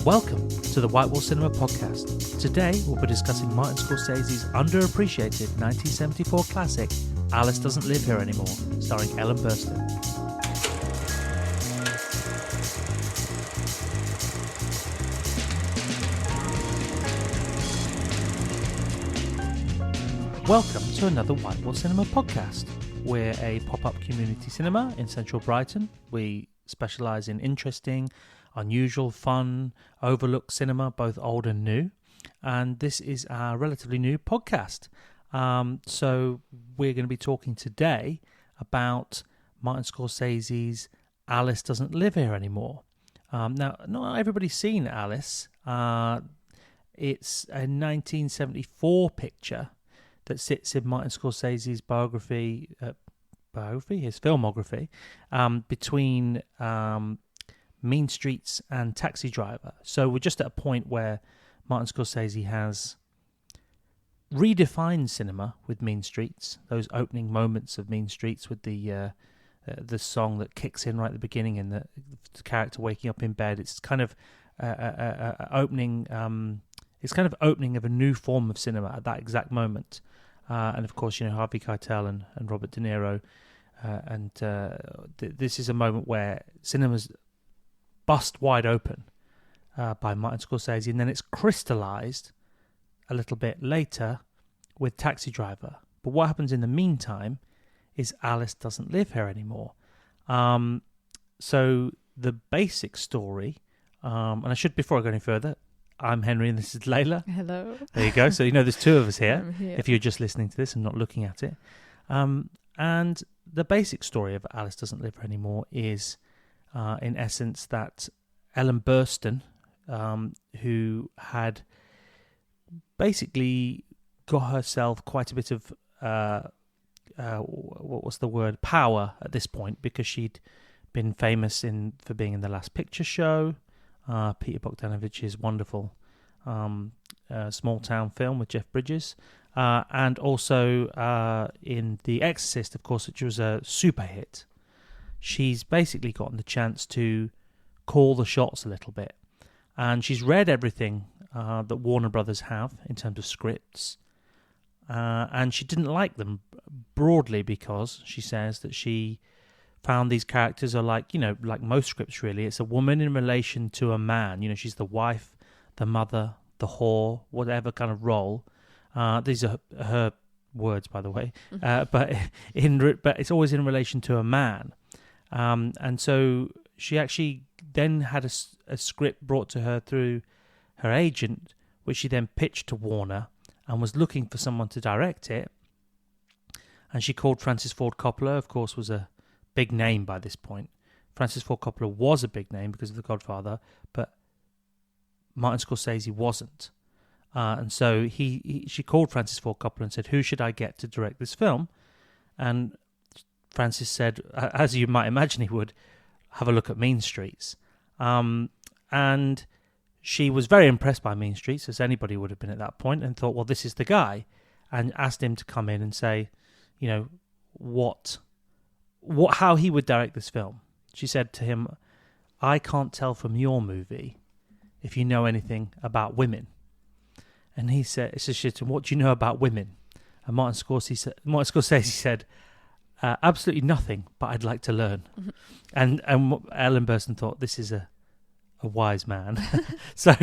Welcome to the White Wall Cinema Podcast. Today we'll be discussing Martin Scorsese's underappreciated 1974 classic, Alice Doesn't Live Here Anymore, starring Ellen Burstyn. Welcome to another White Wall Cinema Podcast. We're a pop-up community cinema in central Brighton. We specialise in interesting, unusual, fun, overlooked cinema, both old and new. And this is our relatively new podcast. So we're going to be talking today about Martin Scorsese's Alice Doesn't Live Here Anymore. Now, not everybody's seen Alice. It's a 1974 picture that sits in Martin Scorsese's his filmography, between Mean Streets and Taxi Driver. So we're just at a point where Martin Scorsese has redefined cinema with Mean Streets, those opening moments of Mean Streets with the song that kicks in right at the beginning and the character waking up in bed. It's kind of opening. It's kind of opening of a new form of cinema at that exact moment. And of course, Harvey Keitel and Robert De Niro, this is a moment where cinema's bust wide open by Martin Scorsese, and then it's crystallized a little bit later with Taxi Driver. But what happens in the meantime is Alice Doesn't Live Here Anymore. So the basic story, and I should, before I go any further, I'm Henry and this is Layla. Hello. There you go. So there's two of us here, I'm here. if you're just listening to this and not looking at it. And the basic story of Alice Doesn't Live Here Anymore is, in essence, that Ellen Burstyn, who had basically got herself quite a bit of, power at this point, because she'd been famous for being in The Last Picture Show, Peter Bogdanovich's wonderful small town film with Jeff Bridges, and also in The Exorcist, of course, which was a super hit. She's basically gotten the chance to call the shots a little bit, and she's read everything that Warner Brothers have in terms of scripts, and she didn't like them broadly because she says that she found these characters are like most scripts really. It's a woman in relation to a man. She's the wife, the mother, the whore, whatever kind of role. These are her words, by the way. But it's always in relation to a man. And so she actually then had a script brought to her through her agent, which she then pitched to Warner and was looking for someone to direct it. And she called Francis Ford Coppola, of course, was a big name by this point. Francis Ford Coppola was a big name because of The Godfather, but Martin Scorsese wasn't. And so she called Francis Ford Coppola and said, "Who should I get to direct this film?" And Francis said, as you might imagine he would, "Have a look at Mean Streets." And she was very impressed by Mean Streets, as anybody would have been at that point, and thought, well, this is the guy, and asked him to come in and say, how he would direct this film. She said to him, "I can't tell from your movie if you know anything about women." And he said, "What do you know about women?" And Martin Scorsese said, "Absolutely nothing, but I'd like to learn." Mm-hmm. And Ellen Burstyn thought, this is a wise man. So,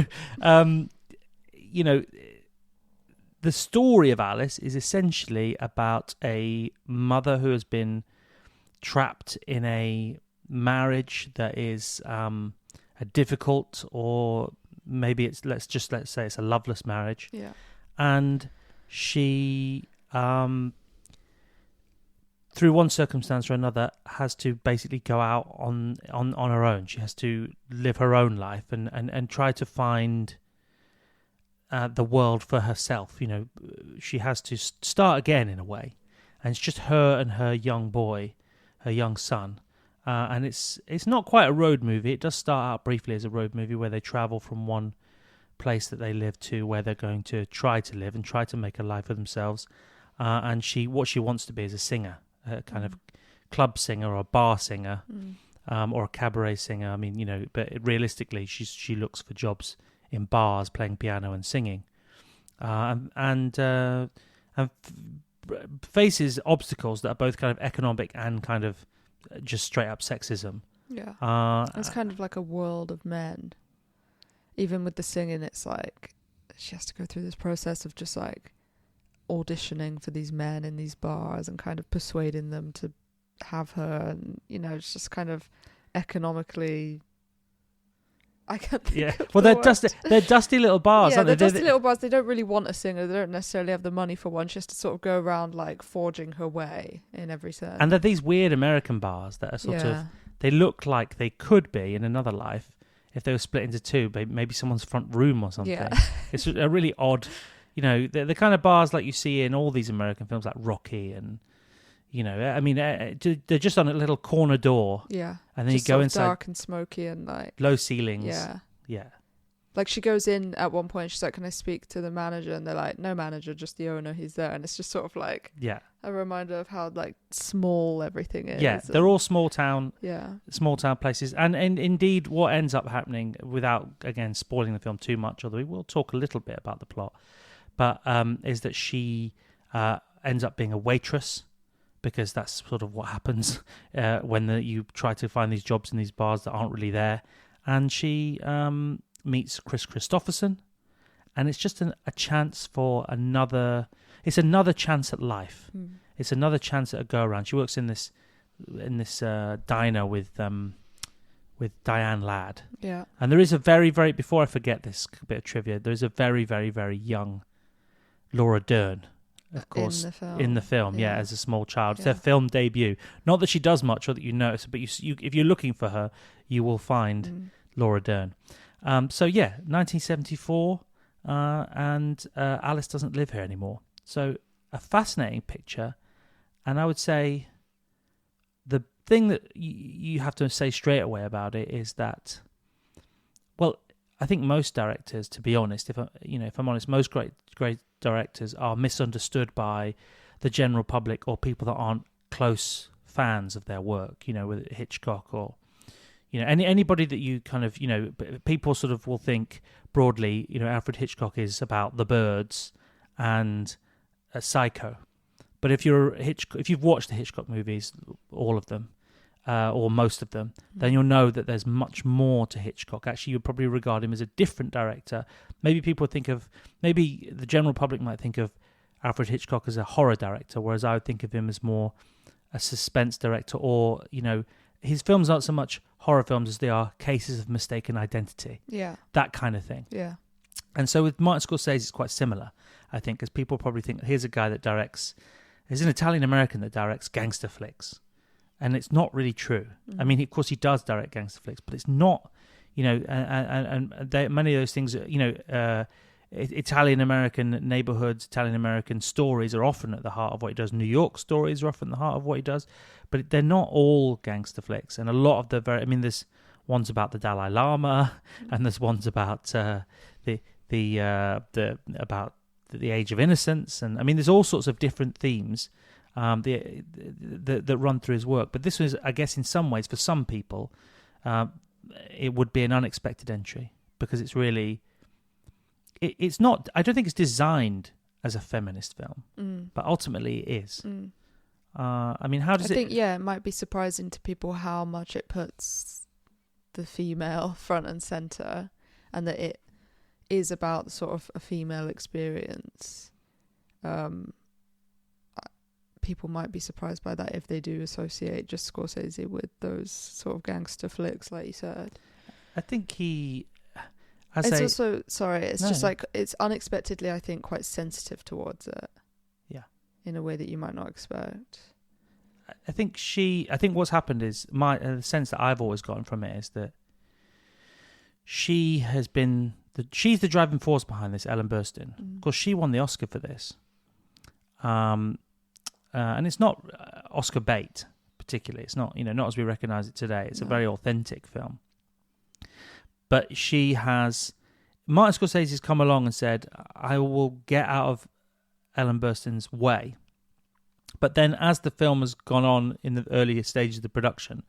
the story of Alice is essentially about a mother who has been trapped in a marriage that is a difficult, or maybe let's say it's a loveless marriage. Yeah. And she, through one circumstance or another, has to basically go out on her own. She has to live her own life and try to find the world for herself. She has to start again in a way, and it's just her and her young boy, her young son, and it's not quite a road movie. It does start out briefly as a road movie where they travel from one place that they live to where they're going to try to live and try to make a life for themselves. And what she wants to be is a singer, a kind of club singer or a bar singer. or a cabaret singer. I mean, but realistically, she looks for jobs in bars, playing piano and singing, and faces obstacles that are both kind of economic and kind of just straight up sexism. Yeah, it's kind of like a world of men. Even with the singing, it's like she has to go through this process of just like auditioning for these men in these bars and kind of persuading them to have her, and it's just kind of economically. I can't think of they're dusty little bars. Yeah, aren't they're dusty little bars. They don't really want a singer. They don't necessarily have the money for one. She has to sort of go around like forging her way in every sense. And they're these weird American bars that are sort of, they look like they could be in another life if they were split into two, maybe someone's front room or something. Yeah. It's a really odd, they're the kind of bars like you see in all these American films like Rocky and, I mean, they're just on a little corner door. Yeah. And then just you go inside. Dark and smoky and like. Low ceilings. Yeah. Yeah. Like she goes in at one point, she's like, "Can I speak to the manager?" And they're like, "No manager, just the owner. He's there." And it's just sort of like a reminder of how like small everything is. Yeah, they're all small town places. And indeed, what ends up happening, without again spoiling the film too much, although we will talk a little bit about the plot, but is that she ends up being a waitress, because that's sort of what happens when you try to find these jobs in these bars that aren't really there. And she meets Kristofferson, and it's just a chance for another. It's another chance at life. It's another chance at a go around. She works in this diner with Diane Ladd. Yeah. And there is a very, very, before I forget this bit of trivia, there is a very, very, very young Laura Dern, of course, in the film, as a small child. It's their film debut. Not that she does much or that you notice, but you if you're looking for her, you will find Laura Dern. 1974, and Alice doesn't live here anymore. So a fascinating picture, and I would say the thing that you have to say straight away about it is that, well, I think most directors, to be honest, if I'm honest, most great directors are misunderstood by the general public or people that aren't close fans of their work. With Hitchcock or anybody that you kind of people sort of will think broadly. Alfred Hitchcock is about the birds and Psycho. But if you've watched the Hitchcock movies, all of them, or most of them, then you'll know that there's much more to Hitchcock. Actually, you'd probably regard him as a different director. Maybe maybe the general public might think of Alfred Hitchcock as a horror director, whereas I would think of him as more a suspense director, or, his films aren't so much horror films as they are cases of mistaken identity. Yeah. That kind of thing. Yeah. And so with Martin Scorsese, it's quite similar, I think, because people probably think, here's a guy that directs, he's an Italian-American that directs gangster flicks. And it's not really true. I mean, of course, he does direct gangster flicks, but it's not, many of those things, Italian-American neighborhoods, Italian-American stories are often at the heart of what he does. New York stories are often at the heart of what he does, but they're not all gangster flicks. And a lot of there's ones about the Dalai Lama, and there's ones about the Age of Innocence, and I mean, there's all sorts of different themes that run through his work. But this was, I guess, in some ways, for some people, it would be an unexpected entry, because it's really. It's not. I don't think it's designed as a feminist film, but ultimately it is. I mean, how does it? I think it might be surprising to people how much it puts the female front and center, and that it is about sort of a female experience. People might be surprised by that if they do associate just Scorsese with those sort of gangster flicks, like you said. I think he. It's unexpectedly, I think, quite sensitive towards it. Yeah. In a way that you might not expect. I think what's happened is, the sense that I've always gotten from it is that she has been, she's the driving force behind this, Ellen Burstyn. Of course, she won the Oscar for this. And it's not Oscar bait, particularly. It's not, not as we recognise it today. It's a very authentic film. But Martin Scorsese's come along and said, I will get out of Ellen Burstyn's way. But then as the film has gone on in the earlier stages of the production,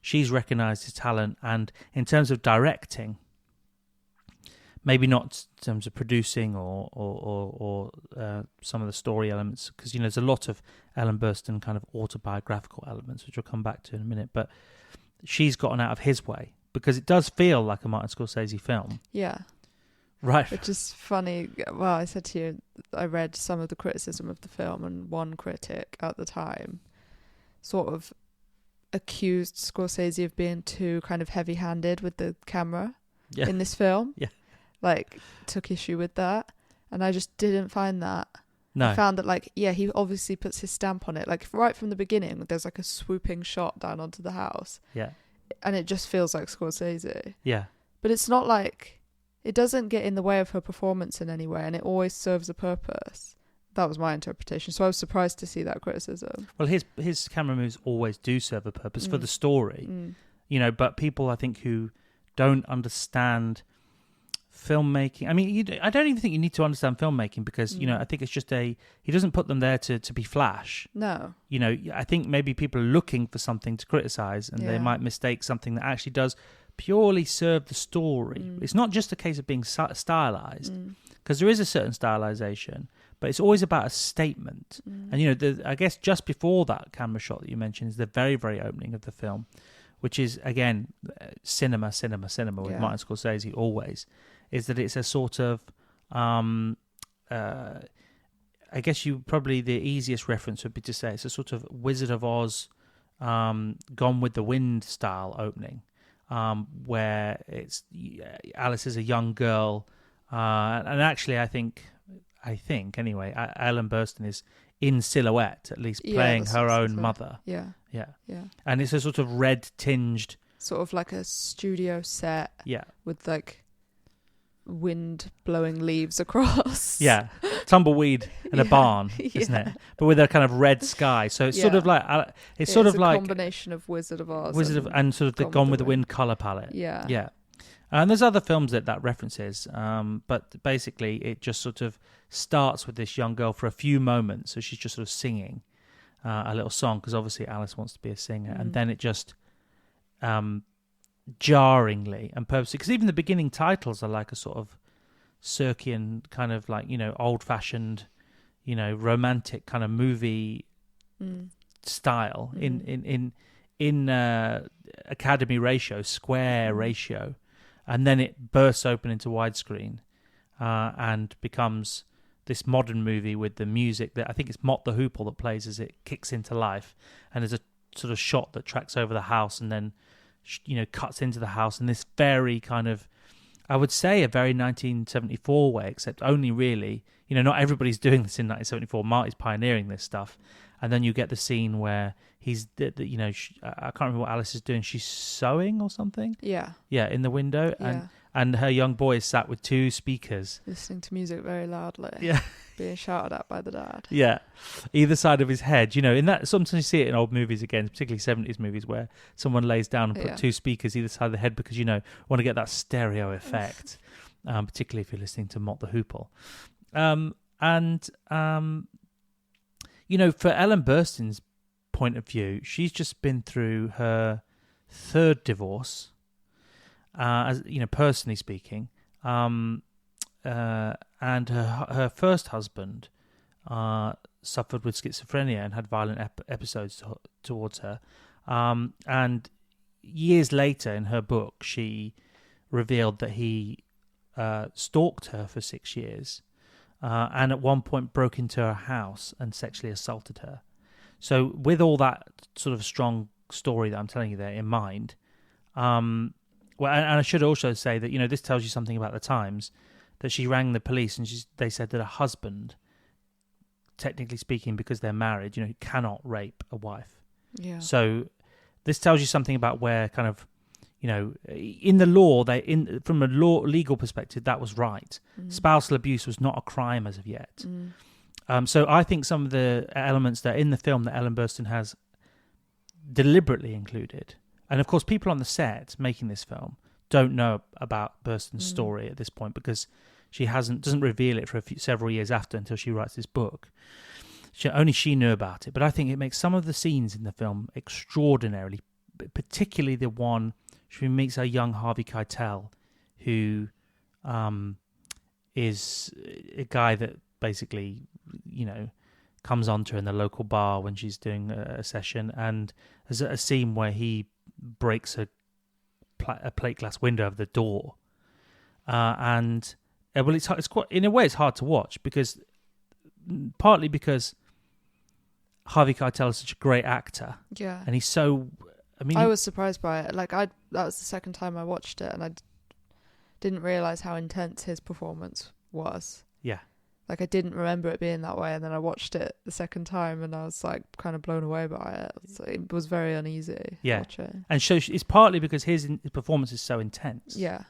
she's recognised his talent, and in terms of directing, maybe not in terms of producing or some of the story elements, because there's a lot of Ellen Burstyn kind of autobiographical elements, which we'll come back to in a minute. But she's gotten out of his way because it does feel like a Martin Scorsese film. Yeah. Right. Which is funny. Well, I said to you, I read some of the criticism of the film, and one critic at the time sort of accused Scorsese of being too kind of heavy-handed with the camera in this film. Yeah. Like, took issue with that. And I just didn't find that. No. I found that, he obviously puts his stamp on it. Like, right from the beginning, there's like a swooping shot down onto the house. Yeah. And it just feels like Scorsese. Yeah. But it's not like... It doesn't get in the way of her performance in any way, and it always serves a purpose. That was my interpretation. So I was surprised to see that criticism. Well, his camera moves always do serve a purpose for the story. But people, I think, who don't understand filmmaking... I mean, I don't even think you need to understand filmmaking because, I think it's just he doesn't put them there to be flash. No. I think maybe people are looking for something to criticize, and they might mistake something that actually does purely serve the story. It's not just a case of being stylized, because there is a certain stylization, but it's always about a statement. And I guess just before that camera shot that you mentioned is the very, very opening of the film, which is again cinema with Martin Scorsese always, is that it's a sort of I guess the easiest reference would be to say it's a sort of Wizard of Oz Gone with the Wind style opening. Where it's Alice is a young girl, and actually I think anyway, Ellen Burstyn is in silhouette, at least playing her own mother. Yeah. And it's a sort of red tinged, sort of like a studio set. Yeah, with like wind blowing leaves across. Yeah, tumbleweed in a barn, isn't it? But with a kind of red sky. So it's sort of like it's sort of a like combination of Wizard of Oz, and sort of the Gone with the Wind color palette. Yeah. And there's other films that references, but basically it just sort of starts with this young girl for a few moments. So she's just sort of singing a little song because obviously Alice wants to be a singer, and then it just jarringly and purposely, because even the beginning titles are like a sort of Circean kind of like old-fashioned, romantic kind of movie style in Academy ratio, square ratio, and then it bursts open into widescreen and becomes this modern movie with the music that I think it's Mott the Hoople that plays as it kicks into life, and there's a sort of shot that tracks over the house and then cuts into the house in this very kind of, I would say, a very 1974 way, except only really, not everybody's doing this in 1974. Marty's pioneering this stuff. And then you get the scene where he's, I can't remember what Alice is doing. She's sewing or something. Yeah. Yeah, in the window. Yeah. And her young boy is sat with two speakers. Listening to music very loudly. Yeah. Being shouted at by the dad. Yeah. Either side of his head. In that, sometimes you see it in old movies again, particularly 70s movies, where someone lays down and put two speakers either side of the head because, want to get that stereo effect, particularly if you're listening to Mott the Hoople. For Ellen Burstyn's point of view, she's just been through her third divorce, as personally speaking, and her first husband suffered with schizophrenia and had violent episodes towards her. And years later, in her book, she revealed that he stalked her for 6 years. And at one point broke into her house and sexually assaulted her. So with all that sort of strong story that I'm telling you there in mind, and I should also say that, this tells you something about the times, that she rang the police and they said that a husband, technically speaking, because they're married, cannot rape a wife. Yeah. So this tells you something about where kind of, in the law, from a legal perspective, that was right. Spousal abuse was not a crime as of yet. So I think some of the elements that are in the film that Ellen Burstyn has deliberately included, and of course people on the set making this film don't know about Burstyn's story at this point because she doesn't reveal it for several years after until she writes this book. Only she knew about it, but I think it makes some of the scenes in the film extraordinarily particularly the one she meets a young Harvey Keitel, who is a guy that basically, comes onto her in the local bar when she's doing a session, and there's a scene where he breaks a plate glass window of the door, it's quite, in a way, it's hard to watch partly because Harvey Keitel is such a great actor, and he's so. I was surprised by it. Like that was the second time I watched it, and I didn't realize how intense his performance was. Yeah. Like I didn't remember it being that way, and then I watched it the second time, and I was like kind of blown away by it. So it was very uneasy. Yeah, watching. And so it's partly because his performance is so intense. Yeah,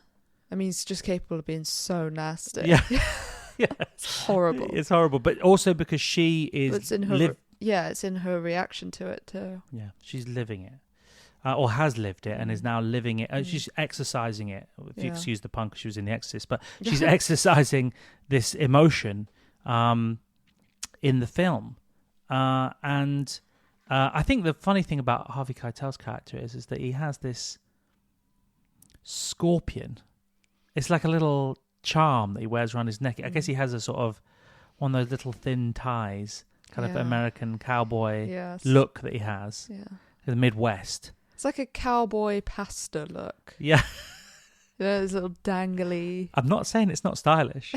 I mean he's just capable of being so nasty. Yeah, yeah, it's horrible. It's horrible, but also because she is. It's in her. It's in her reaction to it too. Yeah, she's living it. Or has lived it and is now living it. She's exercising it, if you excuse the pun, because she was in The Exorcist, but she's exercising this emotion in the film. And I think the funny thing about Harvey Keitel's character is that he has this scorpion. It's like a little charm that he wears around his neck. I guess he has a sort of one of those little thin ties, kind of American cowboy look that he has. Yeah. In the Midwest. It's like a cowboy pastor look. Yeah. Those little dangly. I'm not saying it's not stylish.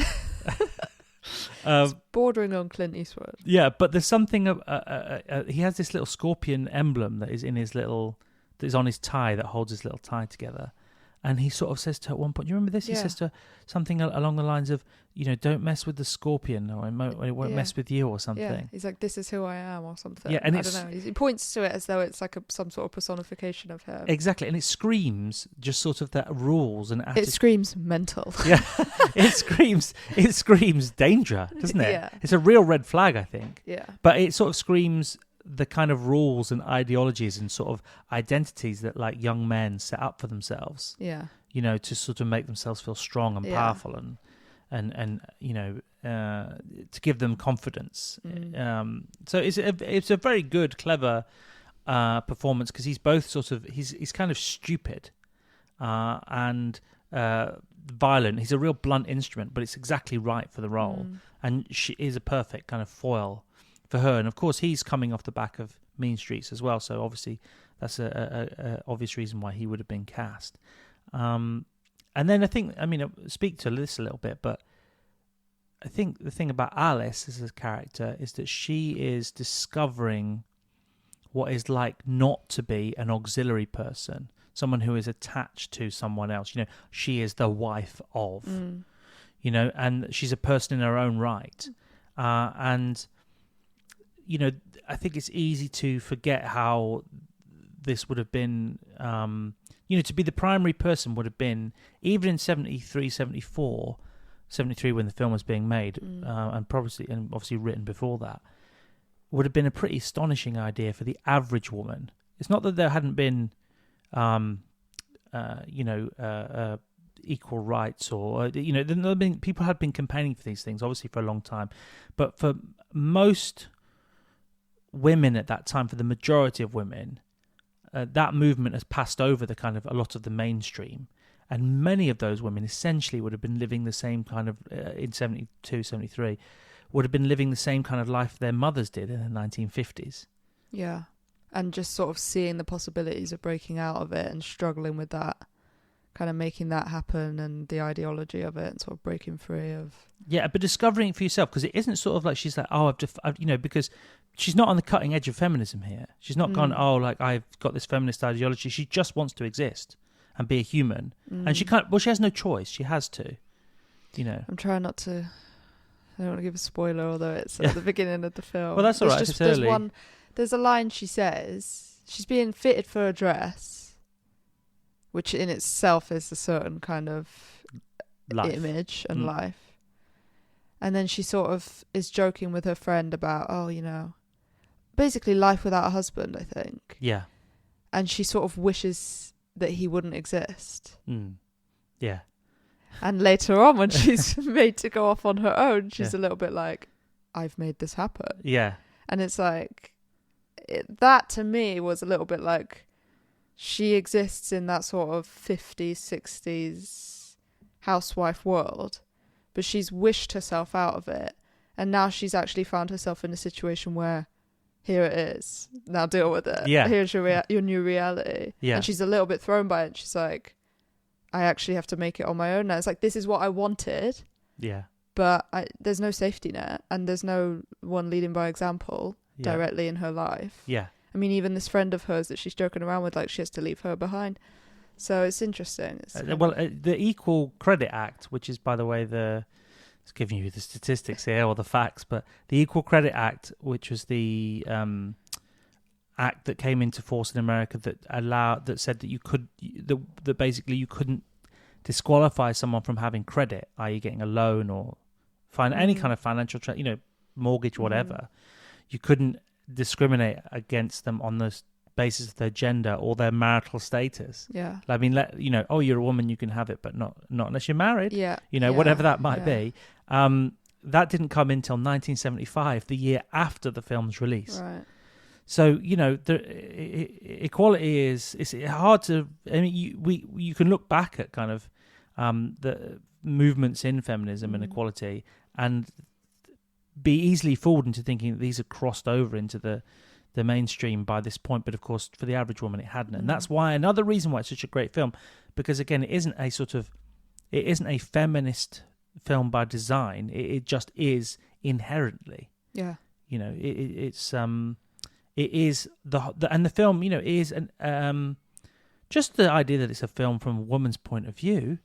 It's bordering on Clint Eastwood. Yeah, but there's something. He has this little scorpion emblem that is on his tie that holds his little tie together. And he sort of says to her at one point, do you remember this? He says to her something along the lines of, don't mess with the scorpion, or it won't mess with you, or something. Yeah, he's like, this is who I am, or something. Yeah, and I don't know. He points to it as though it's like some sort of personification of him. Exactly, and it screams just sort of that rules and attitude. It screams mental. Yeah, it screams danger, doesn't it? Yeah. It's a real red flag, I think. Yeah. But it sort of screams the kind of rules and ideologies and sort of identities that like young men set up for themselves. Yeah. To sort of make themselves feel strong and powerful and to give them confidence. So it's a very good, clever performance, because he's both sort of he's kind of stupid and violent. He's a real blunt instrument, but it's exactly right for the role. And she is a perfect kind of foil for her. And of course, he's coming off the back of Mean Streets as well. So obviously, that's a obvious reason why he would have been cast. And then I'll speak to this a little bit, but I think the thing about Alice as a character is that she is discovering what it's like not to be an auxiliary person, someone who is attached to someone else. She is the wife of, and she's a person in her own right. And I think it's easy to forget how this would have been, to be the primary person would have been, even in 73, 74, 73 when the film was being made, and obviously written before that, would have been a pretty astonishing idea for the average woman. It's not that there hadn't been, equal rights, or people had been campaigning for these things, obviously, for a long time, but for most women at that time, for the majority of women, that movement has passed over a lot of the mainstream, and many of those women essentially would have been living the same kind of in 72, 73, would have been living the same kind of life their mothers did in the 1950s. Yeah, and just sort of seeing the possibilities of breaking out of it and struggling with that, kind of making that happen, and the ideology of it, and sort of breaking free of. Yeah, but discovering it for yourself, because it isn't sort of like she's like, because she's not on the cutting edge of feminism here. She's not gone, I've got this feminist ideology. She just wants to exist and be a human, and she can't. Well, she has no choice. She has to, I'm trying not to. I don't want to give a spoiler, although it's at the beginning of the film. Well, that's all right. It's early. There's a line she says. She's being fitted for a dress, which in itself is a certain kind of image and life. And then she sort of is joking with her friend about, basically life without a husband, I think. Yeah. And she sort of wishes that he wouldn't exist. Yeah. And later on, when she's made to go off on her own, she's a little bit like, I've made this happen. Yeah. And it's like, that to me was a little bit like, she exists in that sort of 50s, 60s housewife world, but she's wished herself out of it. And now she's actually found herself in a situation where, here it is. Now deal with it. Yeah. Here's your new reality. Yeah. And she's a little bit thrown by it. And she's like, I actually have to make it on my own now. It's like, this is what I wanted. Yeah. But there's no safety net, and there's no one leading by example directly in her life. Yeah. I mean, even this friend of hers that she's joking around with, like, she has to leave her behind. So it's interesting. The Equal Credit Act, which is, by the way, it's giving you the statistics here or the facts, but the Equal Credit Act, which was the act that came into force in America that said that basically you couldn't disqualify someone from having credit, i.e. getting a loan or any kind of financial, mortgage, whatever. You couldn't discriminate against them on the basis of their gender or their marital status. Yeah. I mean, you're a woman, you can have it, but not unless you're married. Yeah. Whatever that might be. That didn't come in until 1975, the year after the film's release. Right. So, equality it's hard to, I mean, you can look back at kind of the movements in feminism and equality and be easily fooled into thinking that these are crossed over into the mainstream by this point. But of course, for the average woman, it hadn't. And that's why, another reason why it's such a great film, because again, it isn't a feminist film by design. It just is inherently. Yeah. It is and the film, is just the idea that it's a film from a woman's point of view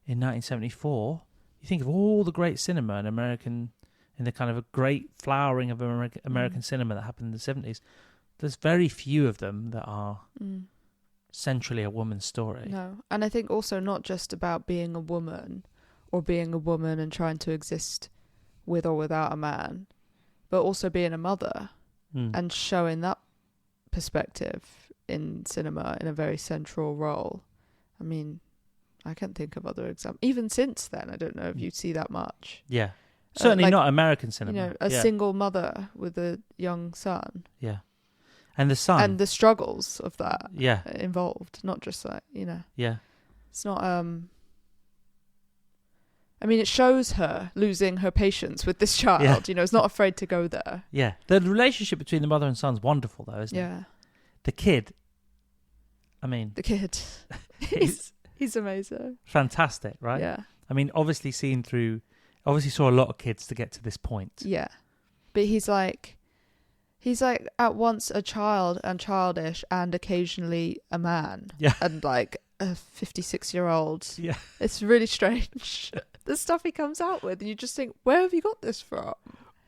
in 1974. You think of all the great cinema in the kind of a great flowering of American cinema that happened in the 70s. There's very few of them that are centrally a woman's story. No, and I think also not just about being a woman or being a woman and trying to exist with or without a man, but also being a mother. And showing that perspective in cinema in a very central role. I mean, I can't think of other examples. Even since then, I don't know if you see that much. Yeah. Certainly not American cinema. A single mother with a young son. Yeah. And the son. And the struggles of that Yeah. involved. Not just like, Yeah. It's not... I mean, it shows her losing her patience with this child. Yeah. It's not afraid to go there. Yeah. The relationship between the mother and son's wonderful, though, isn't it? Yeah. The kid. I mean... The kid. He's amazing. Fantastic, right? Yeah. I mean, obviously saw a lot of kids to get to this point. Yeah. But he's like at once a child and childish and occasionally a man. Yeah. And like a 56-year-old. Yeah. It's really strange. The stuff he comes out with, and you just think, where have you got this from?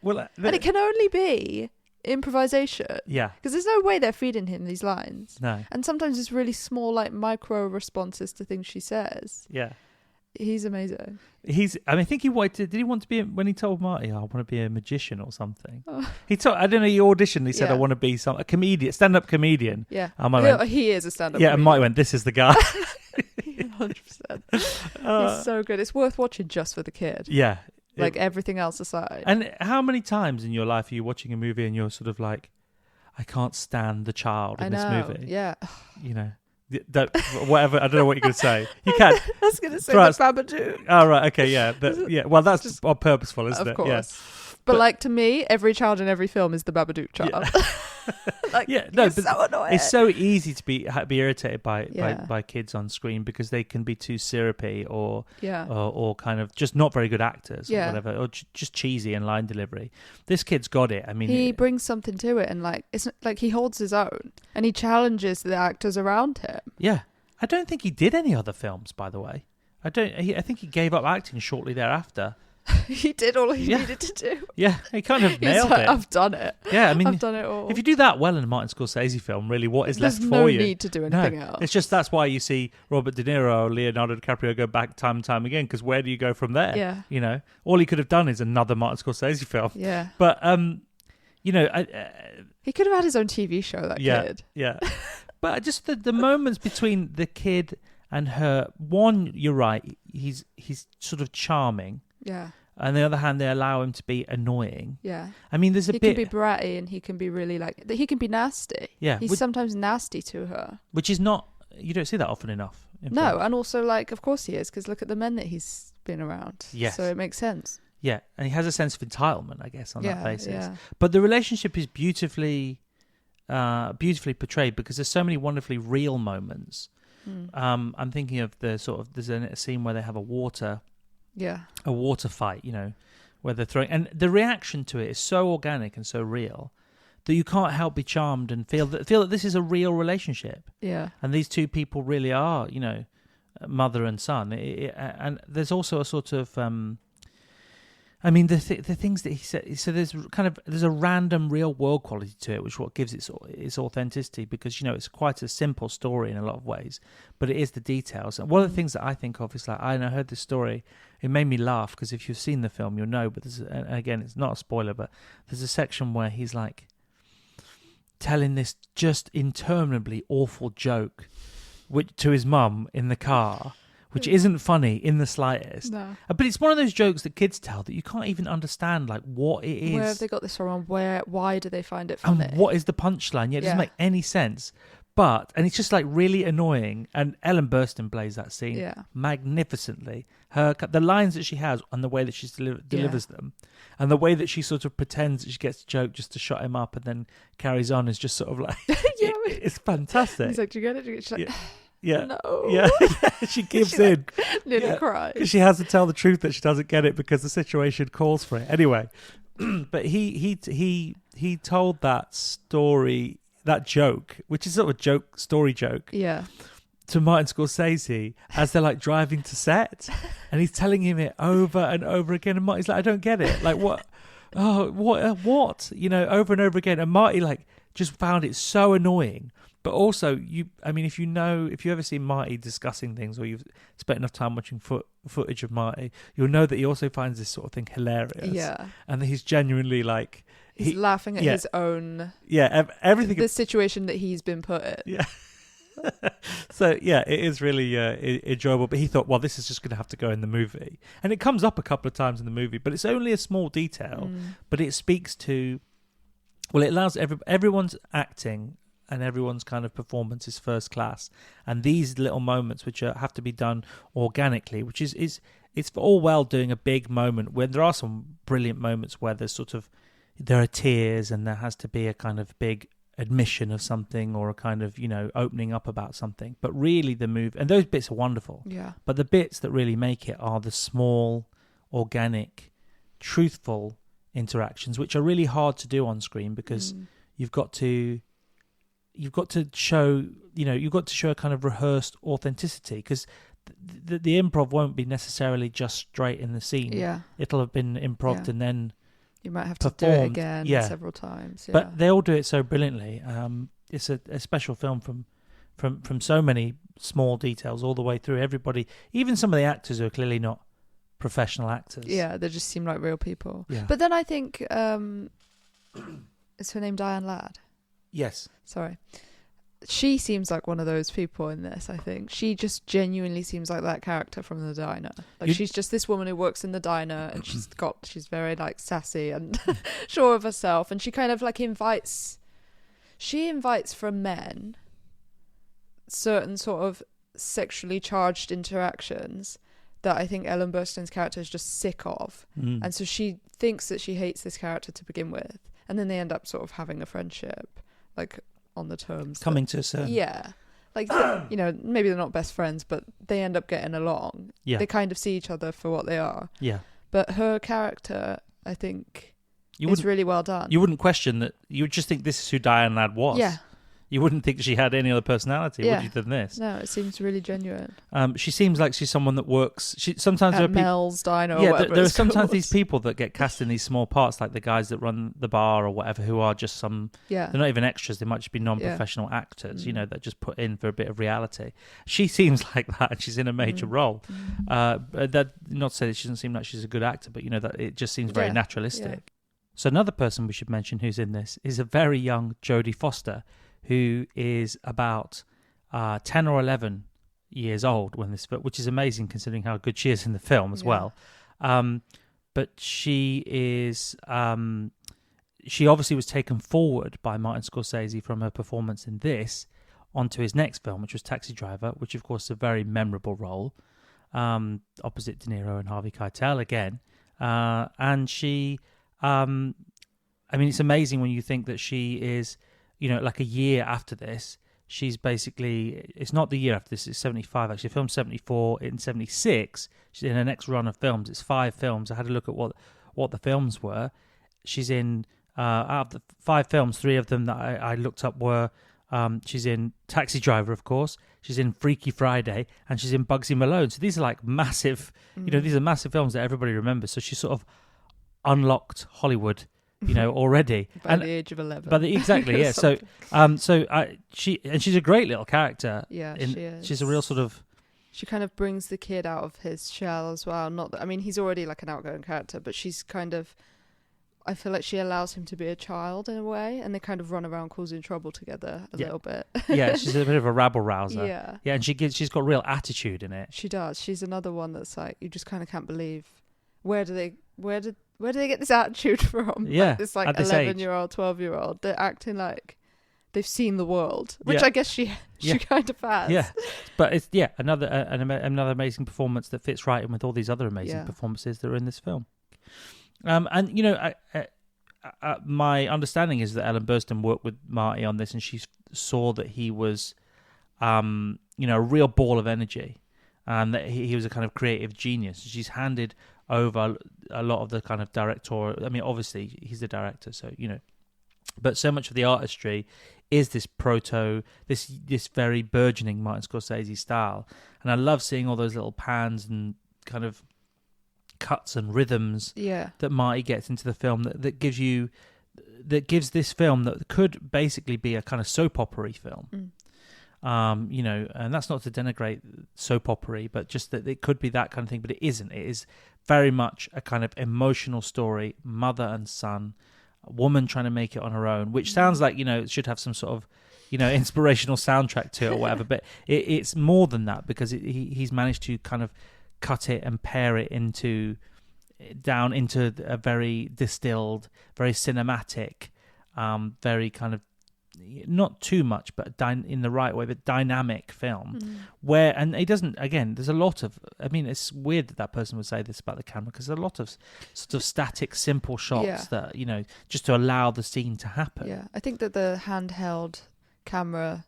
Well, and it can only be improvisation. Yeah. Because there's no way they're feeding him these lines. No. And sometimes it's really small, like micro responses to things she says. Yeah. He's amazing. I think he wanted did he want to be, when he told Marty, I want to be a magician or something? Oh. He auditioned, he said, I want to be a comedian, stand-up comedian. Yeah. Went, he is a stand-up comedian. and Marty went, this is the guy. 100%. He's so good. It's worth watching just for the kid. Yeah. Like everything else aside. And how many times in your life are you watching a movie and you're sort of like, I can't stand the child in this movie? Yeah. Whatever. I don't know what you're going to say. You can't. I was going to say the Babadook. Oh, right. Okay. Yeah. Well, that's just purposeful, isn't it? Of course. Yeah. But like, to me, every child in every film is the Babadook child. Yeah. It's so annoying. It's so easy to be irritated by kids on screen because they can be too syrupy or kind of just not very good actors or whatever, or just cheesy in line delivery. This kid's got it. I mean, he brings something to it, and like it's like he holds his own and he challenges the actors around him. Yeah. I don't think he did any other films, by the way. I think he gave up acting shortly thereafter. He did all he needed to do. Yeah, he kind of nailed it. I've done it. Yeah, I mean, I've done it all. If you do that well in a Martin Scorsese film, really, what is left for you? There's no need to do anything else. It's just that's why you see Robert De Niro or Leonardo DiCaprio go back time and time again, because where do you go from there? Yeah. All he could have done is another Martin Scorsese film. Yeah. But, he could have had his own TV show, that kid. Yeah. But just the moments between the kid and her, one, you're right, he's sort of charming. Yeah. On the other hand, they allow him to be annoying. Yeah. I mean, there's a he bit... He can be bratty and he can be really like... He can be nasty. Yeah. He's sometimes nasty to her. Which is not... You don't see that often enough. No, films. and also, like, of course he is, because look at the men that he's been around. Yes. So it makes sense. Yeah, and he has a sense of entitlement, I guess, on that basis. Yeah. But the relationship is beautifully portrayed because there's so many wonderfully real moments. I'm thinking of there's a scene where they have a water fight, where they're throwing, and the reaction to it is so organic and so real that you can't help be charmed and feel that this is a real relationship. Yeah, and these two people really are, mother and son. And there's also a sort of, the things that he said. So there's a random real world quality to it, which what gives its authenticity, because it's quite a simple story in a lot of ways, but it is the details. And one of the things that I think of is like, I heard this story. It made me laugh because if you've seen the film, you'll know. But and again, it's not a spoiler, but there's a section where he's like telling this just interminably awful joke, to his mum in the car. Which isn't funny in the slightest. No. But it's one of those jokes that kids tell that you can't even understand, like, what it is. Where have they got this from? And why do they find it funny? And what is the punchline? Yeah, it doesn't make any sense. And it's just, like, really annoying. And Ellen Burstyn plays that scene magnificently. The lines that she has and the way that she delivers them, and the way that she sort of pretends that she gets a joke just to shut him up and then carries on is just sort of like... it's fantastic. He's like, do you get it? She's like... Yeah. No. Yeah. She gives in. Nearly cries. Because she has to tell the truth that she doesn't get it because the situation calls for it. Anyway, but he told that story, that joke, which is sort of a story joke. Yeah. To Martin Scorsese as they're like driving to set, and he's telling him it over and over again, and Marty's like, I don't get it. Like what? Oh, what? Over and over again, and Marty like just found it so annoying. But also, if you ever see Marty discussing things, or you've spent enough time watching footage of Marty, you'll know that he also finds this sort of thing hilarious. Yeah. And that he's genuinely like... He's laughing at his own... Yeah, everything... The situation that he's been put in. Yeah. So, yeah, it is really enjoyable. But he thought, well, this is just going to have to go in the movie. And it comes up a couple of times in the movie, but it's only a small detail. But it speaks to... Well, it allows everyone's acting... and everyone's kind of performance is first class, and these little moments which have to be done organically, which is it's all well doing a big moment when there are some brilliant moments where there are tears and there has to be a kind of big admission of something or a kind of opening up about something, but really the move and those bits are wonderful. Yeah. But the bits that really make it are the small, organic, truthful interactions, which are really hard to do on screen because you've got to show, a kind of rehearsed authenticity, because the improv won't be necessarily just straight in the scene. Yeah. It'll have been improved and then you might have performed. to do it again several times. Yeah. But they all do it so brilliantly. It's a special film from so many small details all the way through. Everybody, even some of the actors who are clearly not professional actors. Yeah, they just seem like real people. Yeah. But then I think, is her name Diane Ladd? Yes. Sorry. She seems like one of those people in this, I think. She just genuinely seems like that character from the diner. Like she's just this woman who works in the diner, and she's very like sassy and sure of herself, and she kind of like invites from men certain sort of sexually charged interactions that I think Ellen Burstyn's character is just sick of. And so she thinks that she hates this character to begin with, and then they end up sort of having a friendship, like on the terms coming to a certain like maybe they're not best friends, but they end up getting along. They kind of see each other for what they are. But her character, I think, is really well done. You wouldn't question that. You would just think this is who Diane Ladd was. You wouldn't think she had any other personality, would you, than this? No, it seems really genuine. She seems like she's someone that works... Sometimes at there are Mel's Diner or whatever there are sometimes these people that get cast in these small parts, like the guys that run the bar or whatever, who are just some... They're not even extras. They might just be non-professional actors, that just put in for a bit of reality. She seems like that, and she's in a major role. That not to say that she doesn't seem like she's a good actor, but, that it just seems very naturalistic. So another person we should mention who's in this is a very young Jodie Foster, who is about 10 or 11 years old when this, which is amazing considering how good she is in the film as well. But but she is she obviously was taken forward by Martin Scorsese from her performance in this onto his next film, which was Taxi Driver, which of course is a very memorable role, opposite De Niro and Harvey Keitel again. And she, I mean, it's amazing when you think that she is, like a year after this, she's basically, it's not the year after this, it's 75 actually, filmed 74, in 76, she's in her next run of films, it's 5 films. I had a look at what the films were. She's in, out of the 5 films, 3 of them that I looked up were, she's in Taxi Driver, of course, she's in Freaky Friday, and she's in Bugsy Malone. So these are like massive, these are massive films that everybody remembers. So she's sort of unlocked Hollywood, already. By the age of 11. Exactly, yeah. She's a great little character. Yeah, she is. She's a real sort of... She kind of brings the kid out of his shell as well. Not that, I mean, he's already like an outgoing character, but she's kind of... I feel like she allows him to be a child in a way, and they kind of run around causing trouble together a little bit. Yeah, she's a bit of a rabble rouser. Yeah. Yeah, and she's got real attitude in it. She does. She's another one that's like, you just kind of can't believe, where do they get this attitude from? Yeah, like this like 11-year-old, 12-year-old, they're acting like they've seen the world, which I guess she kind of has. Yeah, but it's another amazing performance that fits right in with all these other amazing performances that are in this film. And my understanding is that Ellen Burstyn worked with Marty on this, and she saw that he was, a real ball of energy, and that he was a kind of creative genius. She's handed over a lot of the kind of directorial. I mean, obviously he's the director, so but so much of the artistry is this this very burgeoning Martin Scorsese style, and I love seeing all those little pans and kind of cuts and rhythms that Marty gets into the film that gives this film that could basically be a kind of soap opera film. And that's not to denigrate soap opera, but just that it could be that kind of thing, but it isn't. It is very much a kind of emotional story, mother and son, a woman trying to make it on her own, which sounds like, it should have some sort of, inspirational soundtrack to it or whatever, but it's more than that, because he's managed to kind of cut it and pare it down into a very distilled, very cinematic, very kind of, not too much, but in the right way, but dynamic film where, and it doesn't, again, there's a lot of, I mean, it's weird that person would say this about the camera, because there's a lot of sort of static, simple shots that, just to allow the scene to happen. Yeah, I think that the handheld camera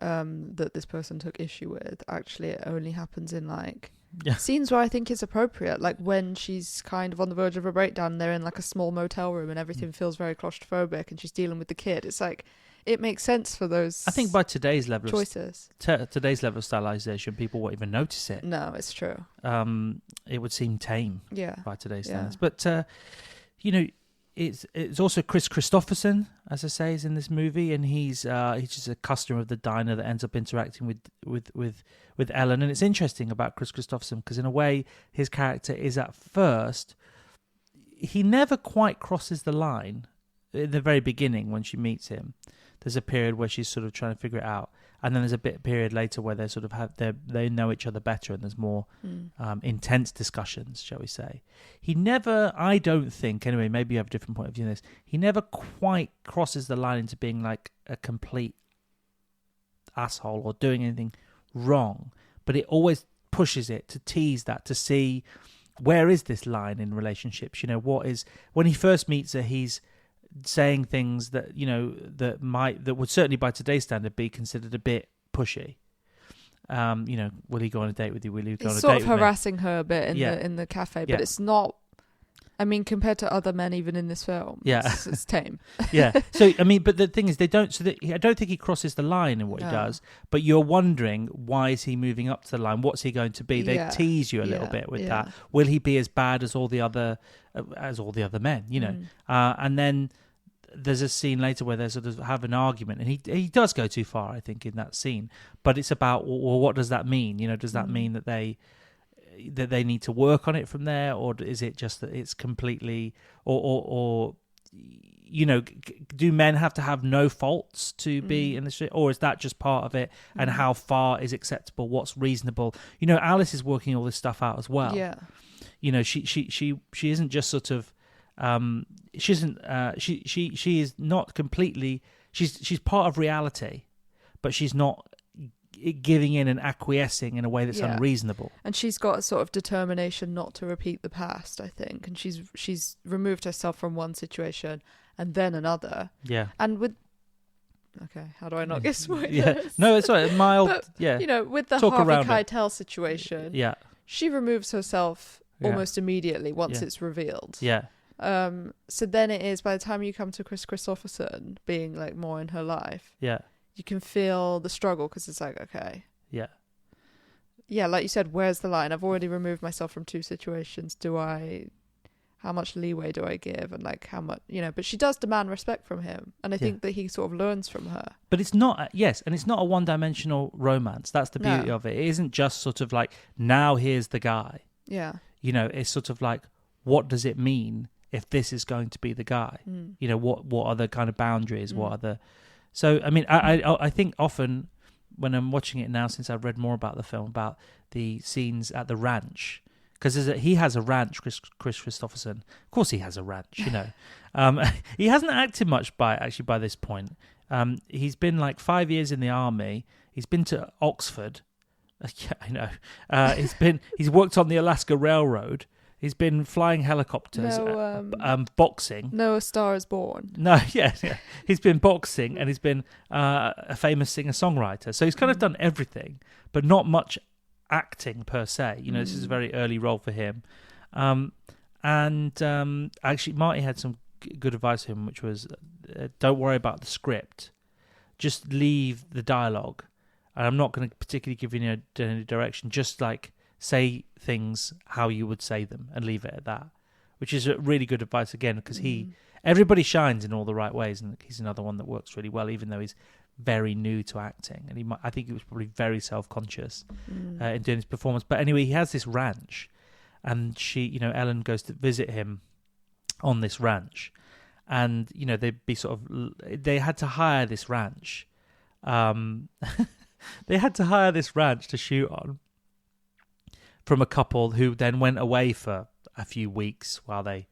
that this person took issue with, actually it only happens in like scenes where I think it's appropriate, like when she's kind of on the verge of a breakdown, they're in like a small motel room and everything feels very claustrophobic, and she's dealing with the kid. It's like, it makes sense for those, I think, by today's level choices. Today's level of stylization, people won't even notice it. No, it's true. It would seem tame by today's standards. But it's also Kristofferson, as I say, is in this movie, and he's just a customer of the diner that ends up interacting with Ellen. And it's interesting about Kris Kristofferson, because in a way his character is, at first, he never quite crosses the line. In the very beginning, when she meets him, there's a period where she's sort of trying to figure it out, and then there's a period later where they sort of they know each other better, and there's more intense discussions, shall we say. He never, I don't think, anyway, maybe you have a different point of view on this, he never quite crosses the line into being like a complete asshole or doing anything wrong, but it always pushes it to tease that, to see where is this line in relationships. What is, when he first meets her, he's saying things that that would certainly by today's standard be considered a bit pushy. Will he go on a date with you? Will he go on a date with me? He's sort of harassing her a bit in the cafe, but it's not. I mean, compared to other men, even in this film, it's tame. So I mean, but the thing is, they don't. So I don't think he crosses the line in what he does. But you're wondering, why is he moving up to the line? What's he going to be? They tease you a little bit with that. Will he be as bad as all the other men? And then there's a scene later where they sort of have an argument, and he does go too far, I think, in that scene. But it's about, well, what does that mean? Does that mean that they need to work on it from there, or is it just that it's completely, or do men have to have no faults to be in the shit, or is that just part of it? And how far is acceptable? What's reasonable? Alice is working all this stuff out as well. You know, she isn't just sort of she is not completely. She's part of reality, but she's not giving in and acquiescing in a way that's unreasonable. And she's got a sort of determination not to repeat the past, I think. And she's removed herself from one situation and then another. Yeah. And with how do I not get spoilers? Yeah. No, it's right. Mild. But, yeah. You know, with the Talk Harvey Keitel situation, she removes herself almost immediately once it's revealed. Yeah. So then it is, by the time you come to Kristofferson being like more in her life, you can feel the struggle, because it's like, okay, like you said, where's the line? I've already removed myself from two situations. How much leeway do I give? And like how much, you know, but she does demand respect from him, and I think that he sort of learns from her. But it's not and it's not a one-dimensional romance. That's the beauty of it. It isn't just sort of like, now here's the guy. You know, it's sort of like, what does it mean if this is going to be the guy? You know, what are the kind of boundaries? What are the... So, I mean, I think often when I'm watching it now, since I've read more about the film, about the scenes at the ranch, because he has a ranch, Kris Kristofferson. Of course he has a ranch, you know. He hasn't acted much by this point. He's been like 5 years in the army. He's been to Oxford. Yeah, I know. He's worked on the Alaska Railroad. He's been flying helicopters, boxing. No, A Star Is Born. No, yeah. He's been boxing, and he's been a famous singer-songwriter. So he's kind of done everything, but not much acting per se. You know, this is a very early role for him. Actually, Marty had some good advice to him, which was, don't worry about the script. Just leave the dialogue. And I'm not going to particularly give you any direction. Just like say things how you would say them and leave it at that, which is a really good advice again, because everybody shines in all the right ways, and he's another one that works really well, even though he's very new to acting, and I think he was probably very self-conscious in doing his performance. But anyway, he has this ranch, and Ellen goes to visit him on this ranch, and you know they had to hire this ranch. They had to hire this ranch to shoot on from a couple who then went away for a few weeks while they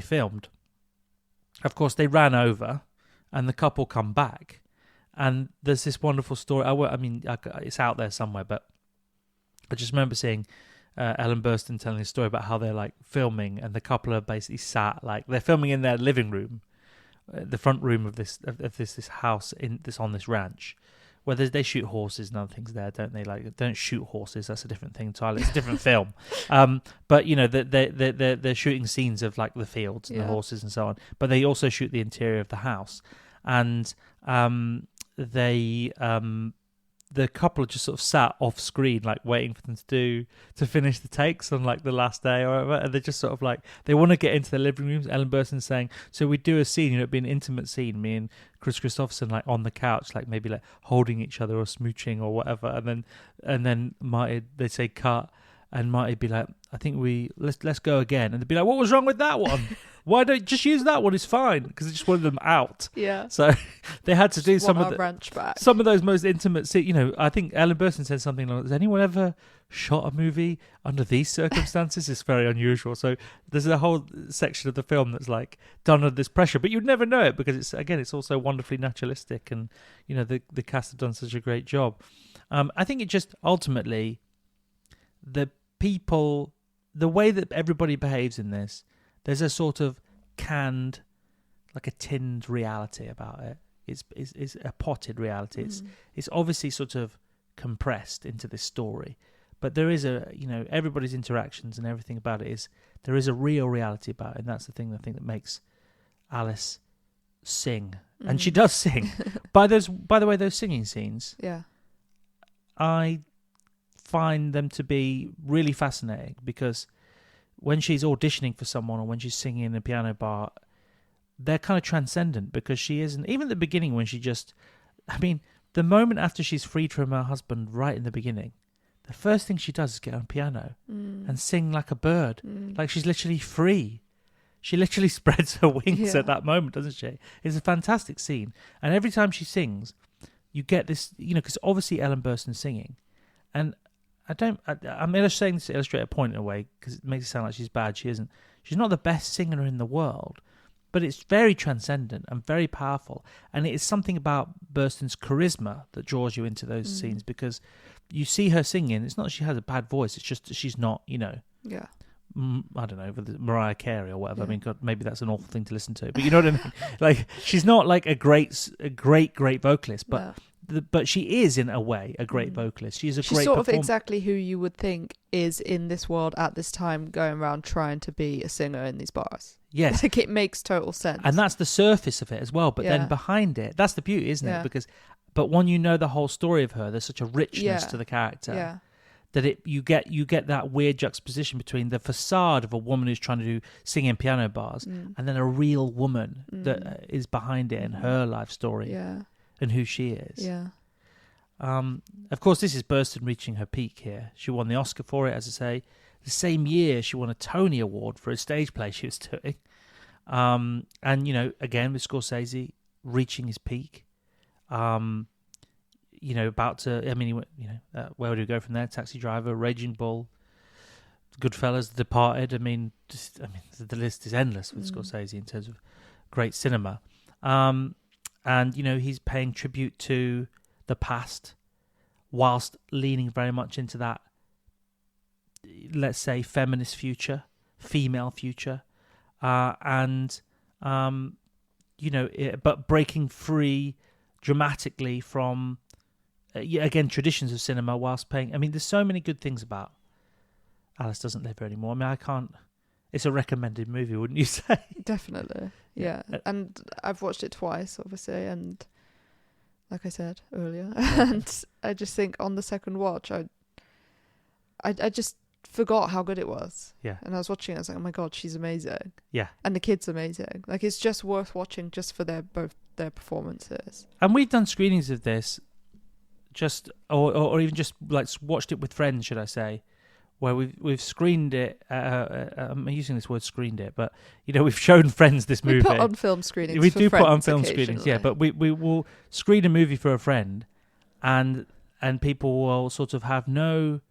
filmed. Of course, they ran over, and the couple come back, and there's this wonderful story. I mean, it's out there somewhere, but I just remember seeing Ellen Burstyn telling a story about how they're like filming, and the couple are basically sat like they're filming in their living room, the front room of this house on this ranch. Where they shoot horses and other things there, don't they? Like, don't shoot horses. That's a different thing entirely. It's a different film. But you know, they're shooting scenes of like the fields and the horses and so on. But they also shoot the interior of the house, and the couple are just sort of sat off screen, like waiting for them to finish the takes on like the last day or whatever. And they're just sort of like, they want to get into their living rooms. Ellen Burstyn's saying, so we do a scene, you know, it'd be an intimate scene, me and Kris Kristofferson like on the couch, like maybe like holding each other or smooching or whatever. And then Marty, they say cut, and Marty'd be like, I think let's go again. And they'd be like, what was wrong with that one? Why don't you just use that one? It's fine, because they just wanted them out. Yeah. So they had to do some of those most intimate scenes. You know, I think Ellen Burstyn said something like, has anyone ever shot a movie under these circumstances? It's very unusual. So there's a whole section of the film that's like done under this pressure, but you'd never know it, because it's also wonderfully naturalistic, and you know the cast have done such a great job. I think it just ultimately, the way that everybody behaves in this, there's a sort of canned, like a tinned reality about it. It's a potted reality. It's obviously sort of compressed into this story, but there is everybody's interactions and everything about it there is a real reality about it, and that's the thing I think that makes Alice sing, and she does sing. By the way, those singing scenes, I find them to be really fascinating, because when she's auditioning for someone or when she's singing in a piano bar, they're kind of transcendent, because she isn't, even at the beginning when the moment after she's freed from her husband, right in the beginning, the first thing she does is get on piano and sing like a bird, like she's literally free. She literally spreads her wings at that moment, doesn't she? It's a fantastic scene. And every time she sings, you get this, you know, because obviously Ellen Burstyn's singing, and I'm saying this to illustrate a point in a way because it makes it sound like she's bad. She isn't. She's not the best singer in the world, but it's very transcendent and very powerful. And it is something about Burstyn's charisma that draws you into those scenes, because you see her singing. It's not that she has a bad voice. It's just that she's not, I don't know, Mariah Carey or whatever. I mean, God, maybe that's an awful thing to listen to, but you know what I mean? Like, she's not like a great vocalist, but but she is, in a way, a great vocalist. She's great sort of exactly who you would think is in this world at this time, going around trying to be a singer in these bars. Yes. Like, it makes total sense. And that's the surface of it as well. But then behind it, that's the beauty, isn't it? But when you know the whole story of her, there's such a richness to the character that you get that weird juxtaposition between the facade of a woman who's trying to sing in piano bars and then a real woman that is behind it and her life story and who she is. Yeah. Of course, this is Burstyn reaching her peak here. She won the Oscar for it, as I say. The same year, she won a Tony Award for a stage play she was doing. And, again, with Scorsese reaching his peak. About to, where would we go from there? Taxi Driver, Raging Bull, Goodfellas, The Departed. The list is endless with Scorsese in terms of great cinema. And, he's paying tribute to the past whilst leaning very much into that, let's say, feminist future, female future. But breaking free dramatically from, again, traditions of cinema whilst paying. There's so many good things about Alice Doesn't Live Here Anymore. I can't. It's a recommended movie, wouldn't you say? Definitely. Yeah. And I've watched it twice, obviously, and like I said earlier, and I just think on the second watch, I just forgot how good it was. Yeah. And I was watching it, I was like, oh my God, she's amazing. Yeah. And the kid's amazing. Like, it's just worth watching just for both their performances. And we've done screenings of this, or even just like watched it with friends, should I say, where we've screened it. I'm using this word "screened it," but we've shown friends this movie. We put on film screenings. We do put on film screenings, yeah. But we will screen a movie for a friend, and people will sort of have no,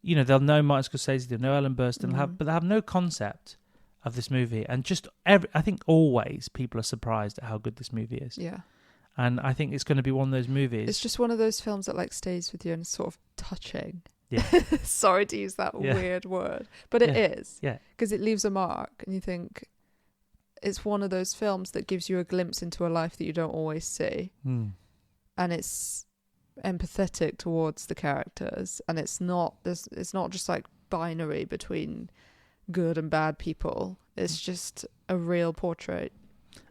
they'll know Martin Scorsese, they'll know Ellen Burstyn, but they'll have no concept of this movie, and just I think always people are surprised at how good this movie is. Yeah. And I think it's going to be one of those movies. It's just one of those films that stays with you and is sort of touching. Yeah. Sorry to use that weird word, but it is. Yeah. Because it leaves a mark, and you think it's one of those films that gives you a glimpse into a life that you don't always see. And it's empathetic towards the characters, and it's not just like binary between good and bad people. It's just a real portrait.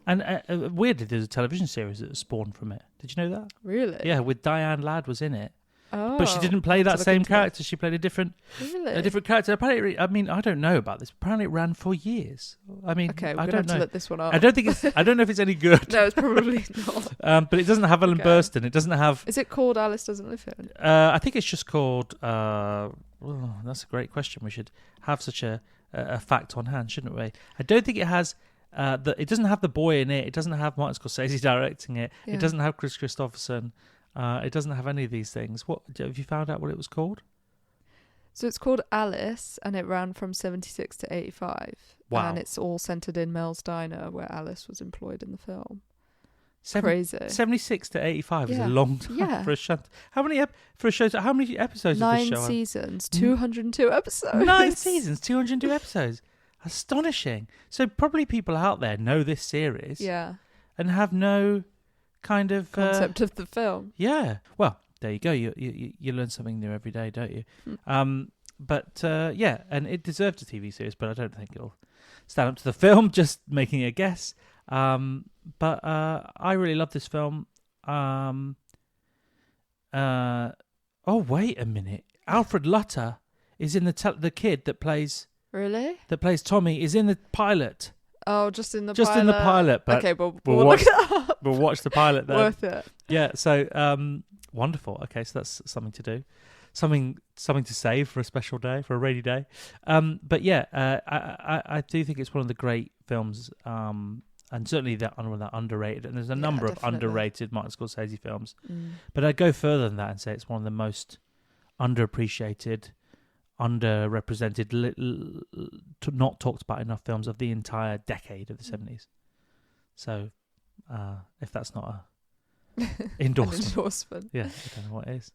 And weirdly, there's a television series that spawned from it. Did you know that? Really? Yeah, with Diane Ladd was in it. Oh, but she didn't play that same character. She played a different character. Apparently, I don't know about this. Apparently, it ran for years. Okay, we're gonna have to let this one out. I don't know if it's any good. No, it's probably not. But it doesn't have Ellen Burstyn. It doesn't have. Is it called Alice Doesn't Live Here? I think it's just called. That's a great question. We should have such a fact on hand, shouldn't we? I don't think it has. It doesn't have the boy in it. It doesn't have Martin Scorsese directing it. Yeah. It doesn't have Kris Kristofferson. It doesn't have any of these things. What have you found out what it was called? So it's called Alice, and it ran from 76 to 85. Wow. And it's all centered in Mel's Diner, where Alice was employed in the film. Crazy. 76 to 85 is a long time for a show. How many episodes? 9 seasons, 202 episodes. 9 seasons, 202 episodes. Astonishing. So probably people out there know this series. Yeah. And have no kind of concept of the film. Yeah. Well, there you go. You learn something new every day, don't you? And it deserved a TV series, but I don't think it'll stand up to the film. Just making a guess. But I really love this film. Oh, wait a minute. Alfred Lutter is in the kid that plays. Really? That plays Tommy is in the pilot. Oh, just in the pilot. But okay, but we'll look it up. We'll watch the pilot then. Worth it. Yeah, so wonderful. Okay, so that's something to do. Something to save for a special day, for a rainy day. But yeah, I do think it's one of the great films, and certainly that underrated. And there's a number of underrated Martin Scorsese films. But I'd go further than that and say it's one of the most underappreciated, underrepresented, not talked about enough films of the entire decade of the 70s. So if that's not a endorsement, yeah, I don't know what it is.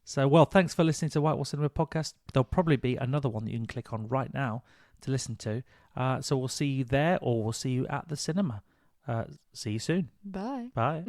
So, well, thanks for listening to Whitewall Cinema Podcast. There'll probably be another one that you can click on right now to listen to. So we'll see you there, or we'll see you at the cinema. See you soon. Bye. Bye.